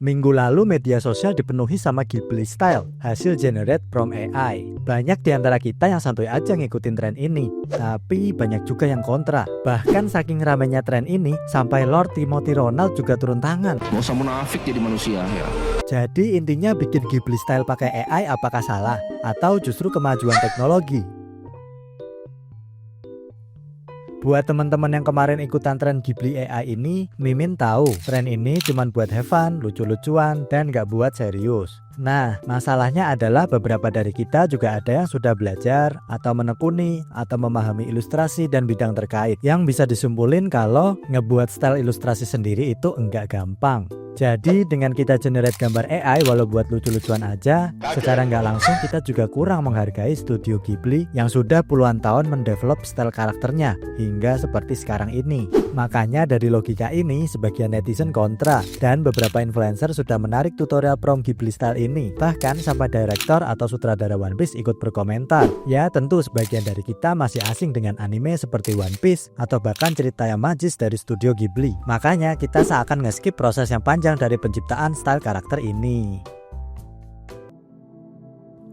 Minggu lalu media sosial dipenuhi sama Ghibli Style, hasil generate from AI. Banyak di antara kita yang santuy aja ngikutin tren ini, tapi banyak juga yang kontra. Bahkan saking ramainya tren ini, sampai Lord Timothy Ronald juga turun tangan. Gak usah munafik jadi manusia ya. Jadi intinya bikin Ghibli Style pakai AI apakah salah? Atau justru kemajuan teknologi? Buat teman-teman yang kemarin ikutan tren Ghibli AI ini, Mimin tahu tren ini cuma buat have fun, lucu-lucuan, dan gak buat serius. Nah, masalahnya adalah beberapa dari kita juga ada yang sudah belajar, atau menekuni, atau memahami ilustrasi dan bidang terkait, yang bisa disimpulin kalau ngebuat style ilustrasi sendiri itu enggak gampang. Jadi dengan kita generate gambar AI walau buat lucu-lucuan aja, secara nggak langsung kita juga kurang menghargai studio Ghibli yang sudah puluhan tahun mendevelop style karakternya hingga seperti sekarang ini. Makanya dari logika ini sebagian netizen kontra dan beberapa influencer sudah menarik tutorial from Ghibli style ini. Bahkan sampai direktor atau sutradara One Piece ikut berkomentar. Ya tentu sebagian dari kita masih asing dengan anime seperti One Piece atau bahkan cerita yang magis dari studio Ghibli. Makanya kita seakan nge-skip proses yang panjang dari penciptaan style karakter ini.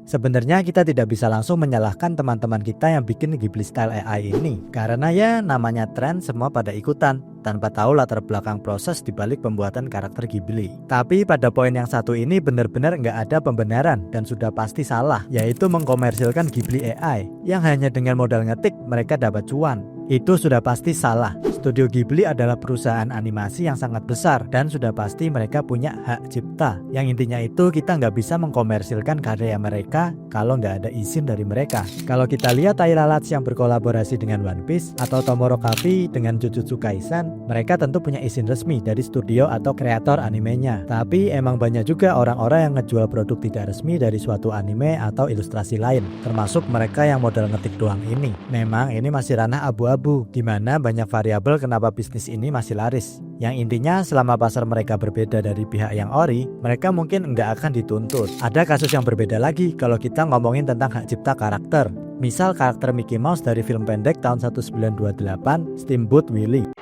Sebenarnya kita tidak bisa langsung menyalahkan teman-teman kita yang bikin Ghibli Style AI ini, karena ya namanya tren semua pada ikutan tanpa tahu latar belakang proses dibalik pembuatan karakter Ghibli. Tapi pada poin yang satu ini benar-benar nggak ada pembenaran dan sudah pasti salah, yaitu mengkomersilkan Ghibli AI yang hanya dengan modal ngetik mereka dapat cuan. Itu sudah pasti salah. Studio Ghibli adalah perusahaan animasi yang sangat besar dan sudah pasti mereka punya hak cipta. Yang intinya itu kita nggak bisa mengkomersilkan karya mereka kalau nggak ada izin dari mereka. Kalau kita lihat Taira Laats yang berkolaborasi dengan One Piece atau Tomoro Kavi dengan Jujutsu Kaisen, mereka tentu punya izin resmi dari studio atau kreator animenya. Tapi emang banyak juga orang-orang yang ngejual produk tidak resmi dari suatu anime atau ilustrasi lain, termasuk mereka yang modal ngetik doang ini. Memang ini masih ranah abu-abu, dimana banyak variabel kenapa bisnis ini masih laris. Yang intinya selama pasar mereka berbeda dari pihak yang ori, mereka mungkin nggak akan dituntut. Ada kasus yang berbeda lagi kalau kita ngomongin tentang hak cipta karakter. Misal karakter Mickey Mouse dari film pendek tahun 1928, Steamboat Willie.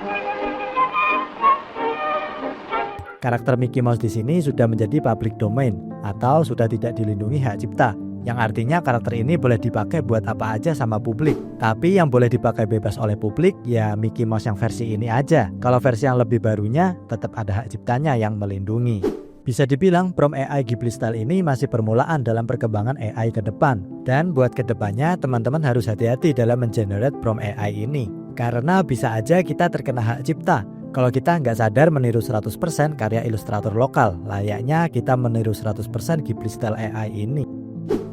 Karakter Mickey Mouse di sini sudah menjadi public domain atau sudah tidak dilindungi hak cipta. Yang artinya karakter ini boleh dipakai buat apa aja sama publik. Tapi yang boleh dipakai bebas oleh publik ya Mickey Mouse yang versi ini aja. Kalau versi yang lebih barunya tetap ada hak ciptanya yang melindungi. Bisa dibilang From AI Ghibli Style ini masih permulaan dalam perkembangan AI ke depan. Dan buat ke depannya teman-teman harus hati-hati dalam mengenerate From AI ini. Karena bisa aja kita terkena hak cipta. Kalau kita nggak sadar meniru 100% karya ilustrator lokal, layaknya kita meniru 100% Ghibli Style AI ini.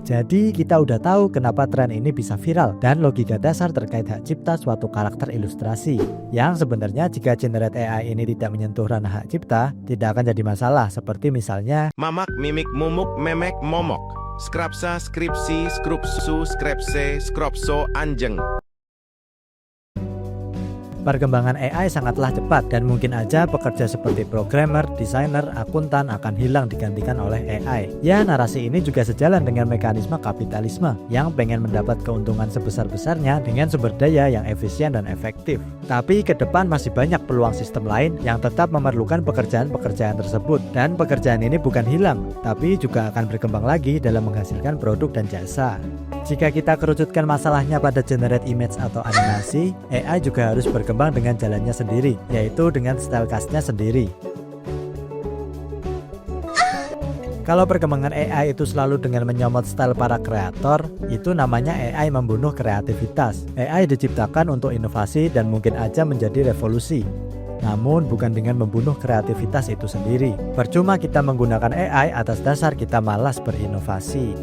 Jadi kita udah tahu kenapa tren ini bisa viral dan logika dasar terkait hak cipta suatu karakter ilustrasi. Yang sebenarnya jika generate AI ini tidak menyentuh ranah hak cipta, tidak akan jadi masalah seperti misalnya mamak, mimik, mumuk, memek, momok, skrapsa, skripsi, skrupsu, skrepse, skropso, anjeng. Perkembangan AI sangatlah cepat dan mungkin aja pekerja seperti programmer, desainer, akuntan akan hilang digantikan oleh AI. Ya, narasi ini juga sejalan dengan mekanisme kapitalisme yang pengen mendapat keuntungan sebesar-besarnya dengan sumber daya yang efisien dan efektif. Tapi ke depan masih banyak peluang sistem lain yang tetap memerlukan pekerjaan-pekerjaan tersebut. Dan pekerjaan ini bukan hilang, tapi juga akan berkembang lagi dalam menghasilkan produk dan jasa. Jika kita kerucutkan masalahnya pada generate image atau animasi, AI juga harus berkembang dengan jalannya sendiri, yaitu dengan style cast-nya sendiri. Kalau perkembangan AI itu selalu dengan menyomot style para kreator, itu namanya AI membunuh kreativitas. AI diciptakan untuk inovasi dan mungkin aja menjadi revolusi. Namun bukan dengan membunuh kreativitas itu sendiri. Percuma kita menggunakan AI atas dasar kita malas berinovasi.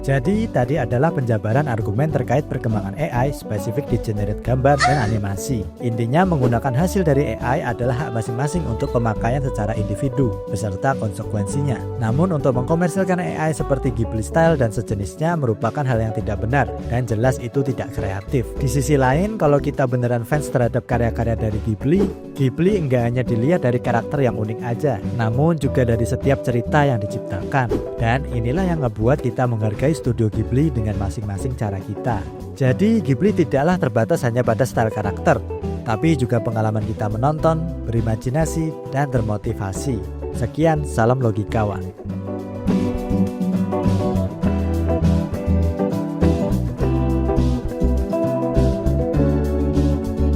Jadi tadi adalah penjabaran argumen terkait perkembangan AI spesifik di generate gambar dan animasi. Intinya menggunakan hasil dari AI adalah hak masing-masing untuk pemakaian secara individu beserta konsekuensinya. Namun untuk mengkomersilkan AI seperti Ghibli Style dan sejenisnya merupakan hal yang tidak benar dan jelas itu tidak kreatif. Di sisi lain kalau kita beneran fans terhadap karya-karya dari Ghibli enggak hanya dilihat dari karakter yang unik aja, namun juga dari setiap cerita yang diciptakan. Dan inilah yang ngebuat kita menghargai studio Ghibli dengan masing-masing cara kita. Jadi Ghibli tidaklah terbatas hanya pada style karakter, tapi juga pengalaman kita menonton, berimajinasi, dan termotivasi. Sekian, salam logikawan.